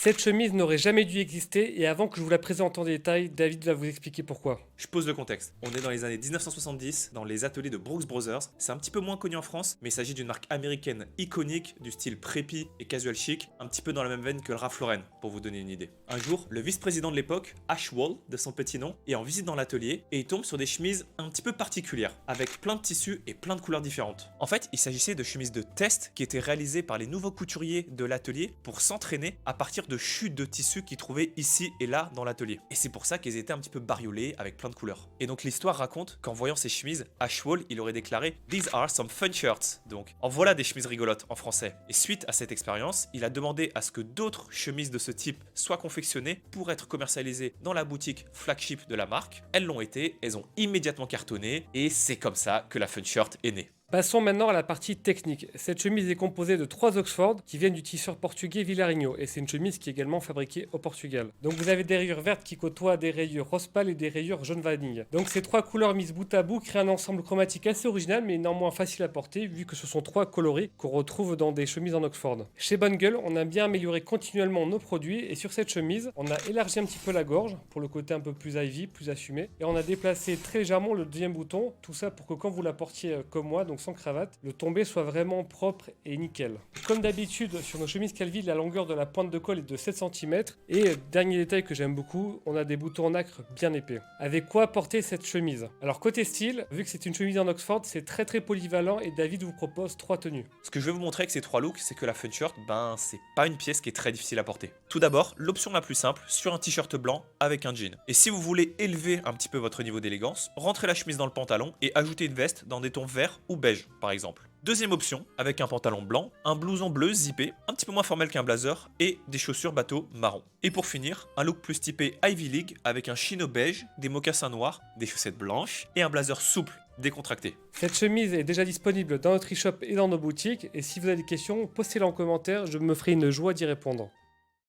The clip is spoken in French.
Cette chemise n'aurait jamais dû exister et avant que je vous la présente en détail, David va vous expliquer pourquoi. Je pose le contexte. On est dans les années 1970, dans les ateliers de Brooks Brothers. C'est un petit peu moins connu en France, mais il s'agit d'une marque américaine iconique, du style preppy et casual chic, un petit peu dans la même veine que le Ralph Lauren, pour vous donner une idée. Un jour, le vice-président de l'époque, Ash Wall, de son petit nom, est en visite dans l'atelier et il tombe sur des chemises un petit peu particulières, avec plein de tissus et plein de couleurs différentes. En fait, il s'agissait de chemises de test qui étaient réalisées par les nouveaux couturiers de l'atelier pour s'entraîner à partir de chutes de tissus qu'ils trouvaient ici et là dans l'atelier. Et c'est pour ça qu'ils étaient un petit peu bariolés avec plein de couleurs. Et donc l'histoire raconte qu'en voyant ces chemises, Ash Wall, il aurait déclaré "These are some fun shirts". Donc en voilà des chemises rigolotes en français. Et suite à cette expérience, il a demandé à ce que d'autres chemises de ce type soient confectionnées pour être commercialisées dans la boutique flagship de la marque. Elles l'ont été, elles ont immédiatement cartonné et c'est comme ça que la fun shirt est née. Passons maintenant à la partie technique. Cette chemise est composée de 3 Oxford qui viennent du tisseur portugais Vilarinho et c'est une chemise qui est également fabriquée au Portugal. Donc vous avez des rayures vertes qui côtoient des rayures rose pâle et des rayures jaune vanille. Donc ces 3 couleurs mises bout à bout créent un ensemble chromatique assez original mais néanmoins facile à porter vu que ce sont 3 coloris qu'on retrouve dans des chemises en Oxford. Chez Bonne Gueule, on a bien amélioré continuellement nos produits et sur cette chemise, on a élargi un petit peu la gorge pour le côté un peu plus ivy, plus assumé et on a déplacé très légèrement le deuxième bouton, tout ça pour que quand vous la portiez comme moi, donc sans cravate, le tombé soit vraiment propre et nickel. Comme d'habitude sur nos chemises Calvi, la longueur de la pointe de colle est de 7 cm et dernier détail que j'aime beaucoup, on a des boutons en nacre bien épais. Avec quoi porter cette chemise? Alors côté style, vu que c'est une chemise en Oxford, c'est très polyvalent et David vous propose 3 tenues. Ce que je vais vous montrer avec ces 3 looks, c'est que la fun shirt, c'est pas une pièce qui est très difficile à porter. Tout d'abord, l'option la plus simple, sur un t-shirt blanc avec un jean. Et si vous voulez élever un petit peu votre niveau d'élégance, rentrez la chemise dans le pantalon et ajoutez une veste dans des tons verts ou beige, par exemple. Deuxième option, avec un pantalon blanc, un blouson bleu zippé, un petit peu moins formel qu'un blazer, et des chaussures bateau marron. Et pour finir, un look plus typé Ivy League avec un chino beige, des mocassins noirs, des chaussettes blanches et un blazer souple, décontracté. Cette chemise est déjà disponible dans notre e-shop et dans nos boutiques et si vous avez des questions, postez-les en commentaire, je me ferai une joie d'y répondre.